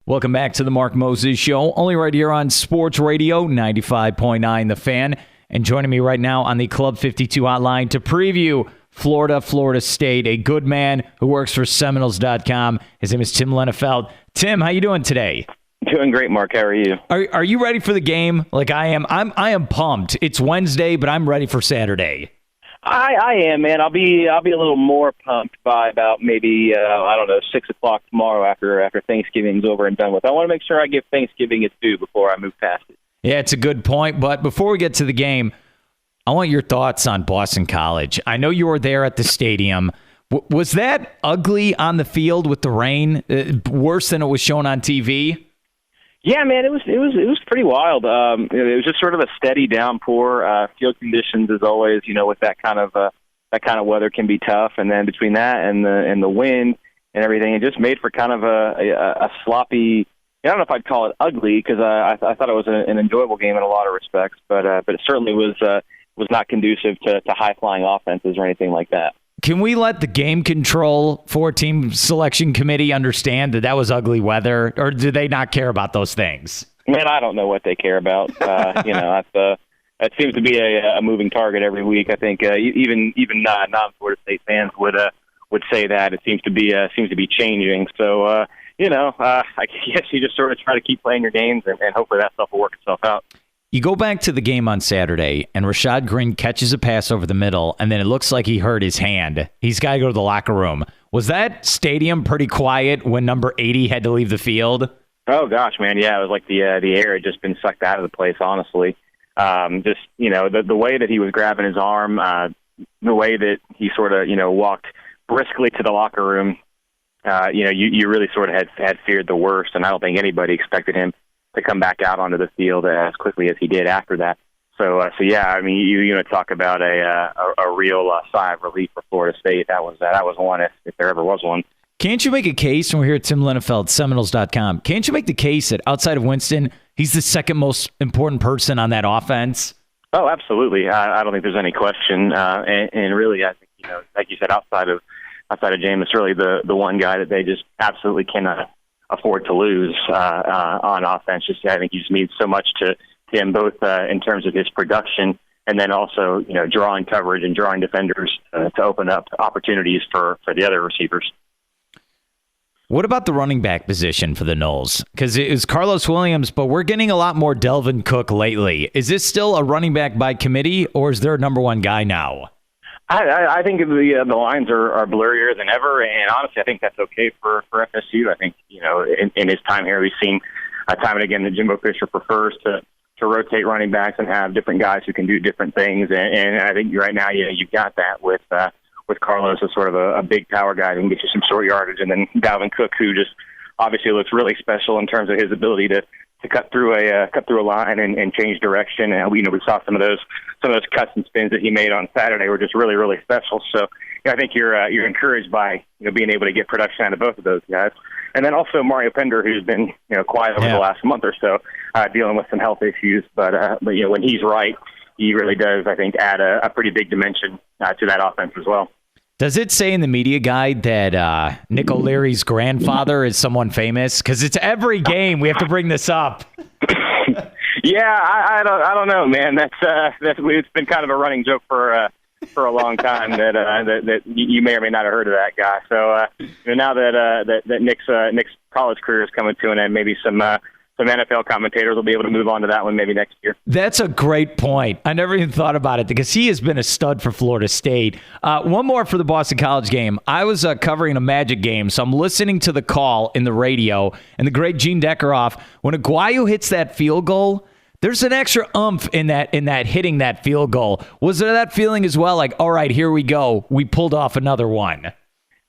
Welcome back to the Mark Moses Show, only right here on Sports Radio 95.9 The Fan. And joining me right now on the Club 52 hotline to preview Florida State, a good man who works for Seminoles.com. His name is Tim Linafelt. Tim, how you doing today? Doing great, Mark. How are you? Are you ready for the game? Like I am. I am pumped. It's Wednesday, but I'm ready for Saturday. I am, man. I'll be a little more pumped by about maybe 6 o'clock tomorrow after Thanksgiving's over and done with. I want to make sure I give Thanksgiving its due before I move past it. Yeah, it's a good point. But before we get to the game, I want your thoughts on Boston College. I know you were there at the stadium. Was that ugly on the field with the rain? Worse than it was shown on TV? Yeah, man, it was pretty wild. It was just sort of a steady downpour. Field conditions, as always, with that kind of weather can be tough. And then between that and the wind and everything, it just made for kind of a sloppy. I don't know if I'd call it ugly because I thought it was an enjoyable game in a lot of respects, but it certainly was not conducive to high flying offenses or anything like that. Can we let the game control 4-team selection committee understand that was ugly weather, or do they not care about those things? Man, I don't know what they care about. That seems to be a moving target every week. I think even non-Florida State fans would say that it seems to be changing. So I guess you just sort of try to keep playing your games and hopefully that stuff will work itself out. You go back to the game on Saturday, and Rashad Green catches a pass over the middle, and then it looks like he hurt his hand. He's got to go to the locker room. Was that stadium pretty quiet when number 80 had to leave the field? Oh, gosh, man. Yeah, it was like the air had just been sucked out of the place, honestly. The way that he was grabbing his arm, the way that he sort of, walked briskly to the locker room, you really sort of had feared the worst, and I don't think anybody expected him to come back out onto the field as quickly as he did after that. So yeah, I mean, you talk about a real sigh of relief for Florida State. That was one if there ever was one. Can't you make a case, and we're here at Tim Linafelt, Seminoles.com, can't you make the case that outside of Winston, he's the second most important person on that offense? Oh, absolutely. I don't think there's any question. And really, I think, like you said, outside of James, it's really the one guy that they just absolutely cannot afford to lose on offense. I think he just means so much to him, both in terms of his production and then also, drawing coverage and drawing defenders to open up opportunities for the other receivers. What about the running back position for the Noles? Because it was Carlos Williams, but we're getting a lot more Delvin Cook lately. Is this still a running back by committee, or is there a number one guy now? I think the lines are blurrier than ever, and honestly, I think that's okay for FSU. I think, in his time here, we've seen time and again that Jimbo Fisher prefers to rotate running backs and have different guys who can do different things, and I think right now, you've got that with Carlos as sort of a big power guy who can get you some short yardage, and then Dalvin Cook, who just obviously looks really special in terms of his ability to cut through a line and change direction. And we saw some of those cuts and spins that he made on Saturday were just really, really special. So I think you're encouraged by being able to get production out of both of those guys. And then also Mario Pender, who's been quiet over the last month or so, dealing with some health issues. But when he's right, he really does, I think, add a pretty big dimension to that offense as well. Does it say in the media guide that Nick O'Leary's grandfather is someone famous? Because it's every game we have to bring this up. Yeah, I don't know, man. That's it's been kind of a running joke for a long time that you may or may not have heard of that guy. So now that Nick's college career is coming to an end, maybe some NFL commentators will be able to move on to that one maybe next year. That's a great point. I never even thought about it because he has been a stud for Florida State. One more for the Boston College game. I was covering a Magic game, so I'm listening to the call in the radio, and the great Gene Deckeroff, when Aguayo hits that field goal, there's an extra oomph in that hitting that field goal. Was there that feeling as well, like, all right, here we go, we pulled off another one?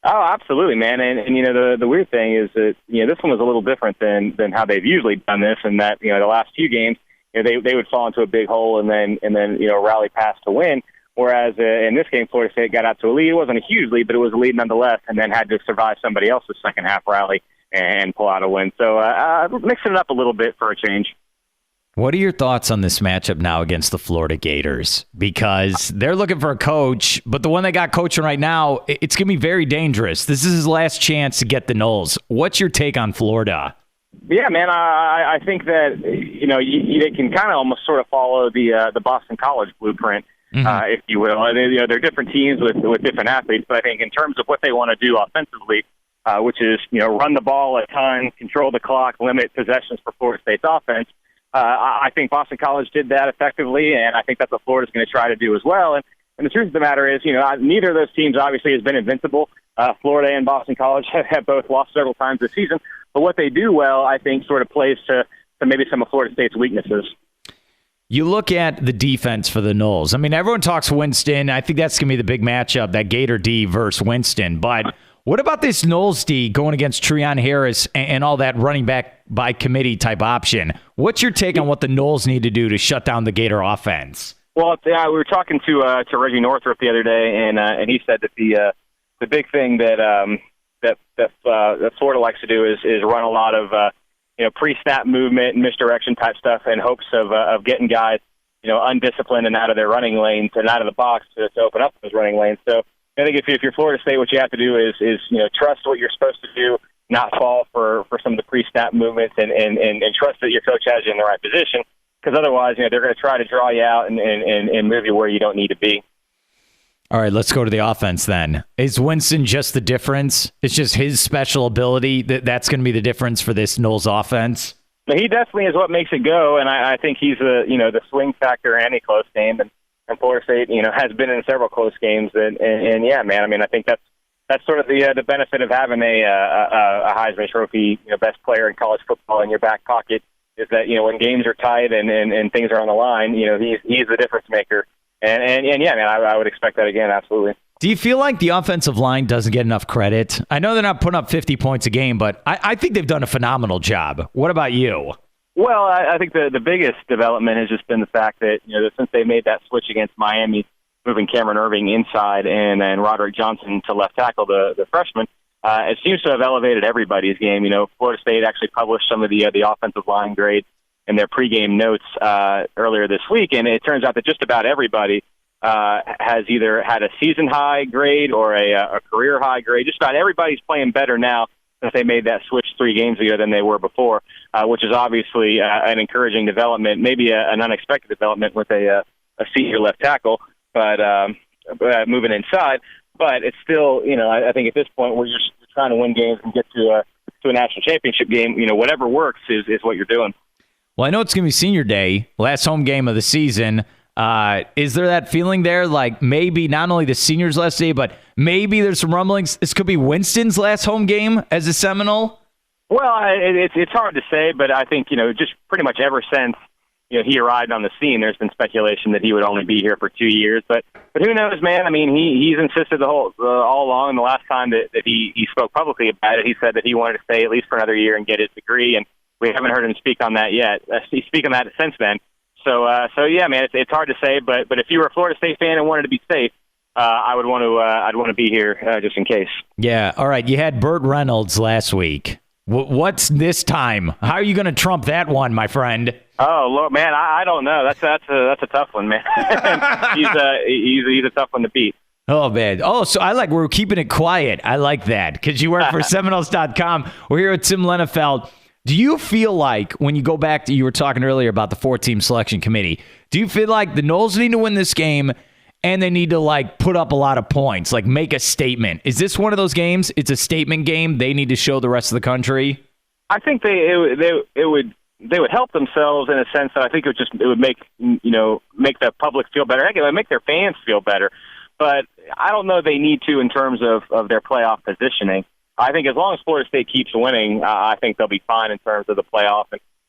Oh, absolutely, man. And the weird thing is that this one was a little different than how they've usually done this, and that the last few games they would fall into a big hole and then rally past to win. Whereas in this game, Florida State got out to a lead. It wasn't a huge lead, but it was a lead nonetheless, and then had to survive somebody else's second half rally and pull out a win. So mixing it up a little bit for a change. What are your thoughts on this matchup now against the Florida Gators? Because they're looking for a coach, but the one they got coaching right now, it's going to be very dangerous. This is his last chance to get the Noles. What's your take on Florida? Yeah, man, I think that, they can kind of almost sort of follow the Boston College blueprint, if you will. And, they're different teams with different athletes, but I think in terms of what they want to do offensively, which is, run the ball a ton, control the clock, limit possessions for Florida State's offense, I think Boston College did that effectively, and I think that's what Florida's going to try to do as well. And the truth of the matter is, neither of those teams obviously has been invincible. Florida and Boston College have both lost several times this season. But what they do well, I think, sort of plays to maybe some of Florida State's weaknesses. You look at the defense for the Noles. I mean, everyone talks Winston. I think that's going to be the big matchup, that Gator D versus Winston. But what about this Noles D going against Treon Harris and all that running back by committee type option? What's your take on what the Noles need to do to shut down the Gator offense? Well, we were talking to Reggie Northrup the other day, and he said that the big thing that Florida likes to do is run a lot of pre-snap movement and misdirection type stuff in hopes of getting guys undisciplined and out of their running lanes and out of the box to open up those running lanes. So I think if you're Florida State, what you have to do is trust what you're supposed to do, not fall for some of the pre-snap movements, and trust that your coach has you in the right position, because otherwise they're going to try to draw you out and move you where you don't need to be. All right, let's go to the offense then. Is Winston just the difference? It's just his special ability that's going to be the difference for this Noles offense? He definitely is what makes it go, and I think he's the swing factor in any close game, and Florida State has been in several close games, and yeah, man, I mean, I think that's sort of the benefit of having a Heisman Trophy best player in college football in your back pocket, is that when games are tight and things are on the line, he's the difference maker. And yeah, man, I would expect that again, absolutely. Do you feel like the offensive line doesn't get enough credit? I know they're not putting up 50 points a game, but I think they've done a phenomenal job. What about you? Well, I think the biggest development has just been the fact that, since they made that switch against Miami, moving Cameron Irving inside and Roderick Johnson to left tackle, the freshman, it seems to have elevated everybody's game. Florida State actually published some of the offensive line grades in their pregame notes earlier this week, and it turns out that just about everybody has either had a season-high grade or a career-high grade. Just about everybody's playing better now since they made that switch 3 games ago than they were before, which is obviously an encouraging development, maybe an unexpected development with a senior left tackle, but moving inside. But it's still, I think at this point we're just trying to win games and get to a national championship game. Whatever works is what you're doing. Well, I know it's going to be senior day, last home game of the season. Is there that feeling there, like maybe not only the seniors' last day, but maybe there's some rumblings this could be Winston's last home game as a Seminole? Well, it's hard to say, but I think, just pretty much ever since he arrived on the scene, there's been speculation that he would only be here for 2 years. But who knows, man? I mean, he's insisted all along. And the last time that he spoke publicly about it, he said that he wanted to stay at least for another year and get his degree. And we haven't heard him speak on that yet. Speak on that since then. So yeah, man, it's hard to say. But if you were a Florida State fan and wanted to be safe, I'd want to be here just in case. Yeah. All right. You had Burt Reynolds last week. What's this time? How are you going to trump that one, my friend? Oh, Lord, man, I don't know. That's a tough one, man. he's a tough one to beat. Oh, man. Oh, so we're keeping it quiet. I like that because you work for Seminoles.com. We're here with Tim Linafelt. Do you feel like when you go back to, you were talking earlier about the 4-team selection committee, do you feel like the Noles need to win this game and they need to put up a lot of points, make a statement? Is this one of those games? It's a statement game. They need to show the rest of the country. I think they would help themselves in a sense that I think it would make the public feel better. It would make their fans feel better. But I don't know they need to in terms of their playoff positioning. I think as long as Florida State keeps winning, I think they'll be fine in terms of the playoff.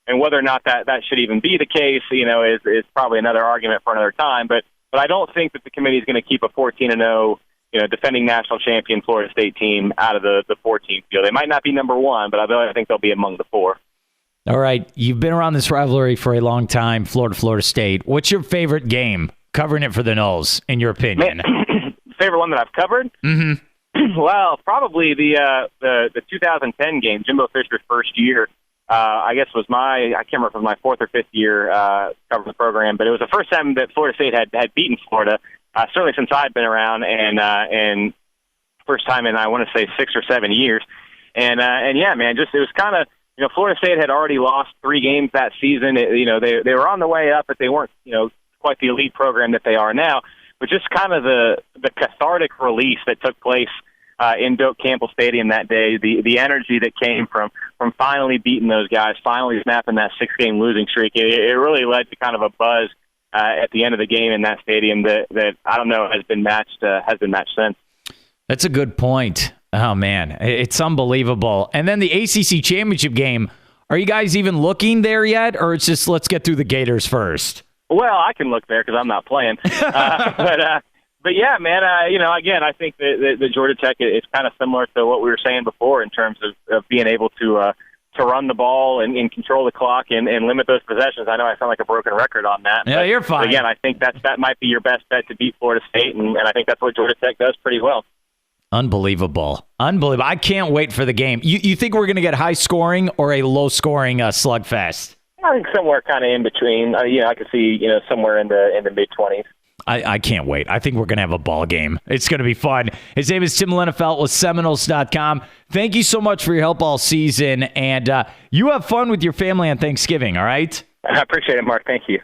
And whether or not that should even be the case, is probably another argument for another time. But I don't think that the committee is going to keep a 14-0, defending national champion Florida State team out of the 4-team field. They might not be number 1, but I think they'll be among the 4. All right. You've been around this rivalry for a long time, Florida State. What's your favorite game covering it for the Noles, in your opinion? Favorite one that I've covered? Mm-hmm. Well, probably the 2010 game, Jimbo Fisher's first year. I guess I can't remember if it was my 4th or 5th year covering the program, but it was the first time that Florida State had beaten Florida, certainly since I've been around, and first time in, I want to say, 6 or 7 years. And yeah, man, it was kind of Florida State had already lost 3 games that season. They were on the way up, but they weren't, quite the elite program that they are now. But just kind of the cathartic release that took place in Doak Campbell Stadium that day, the energy that came from finally beating those guys, finally snapping that 6-game losing streak, it really led to kind of a buzz at the end of the game in that stadium that I don't know has been matched since. That's a good point. Oh, man, it's unbelievable. And then the ACC championship game, are you guys even looking there yet, or it's just let's get through the Gators first? Well, I can look there because I'm not playing. But yeah, man, again, I think that the Georgia Tech is kind of similar to what we were saying before in terms of being able to run the ball and control the clock and limit those possessions. I know I sound like a broken record on that. Yeah, you're fine. But again, I think that might be your best bet to beat Florida State, and I think that's what Georgia Tech does pretty well. Unbelievable. I can't wait for the game. You think we're going to get high scoring or a low scoring slugfest? I think somewhere kind of in between. I could see somewhere in the mid-20s. I can't wait. I think we're going to have a ball game. It's going to be fun. His name is Tim Linafelt with Seminoles.com. Thank you so much for your help all season, and you have fun with your family on Thanksgiving, all right? I appreciate it, Mark. Thank you.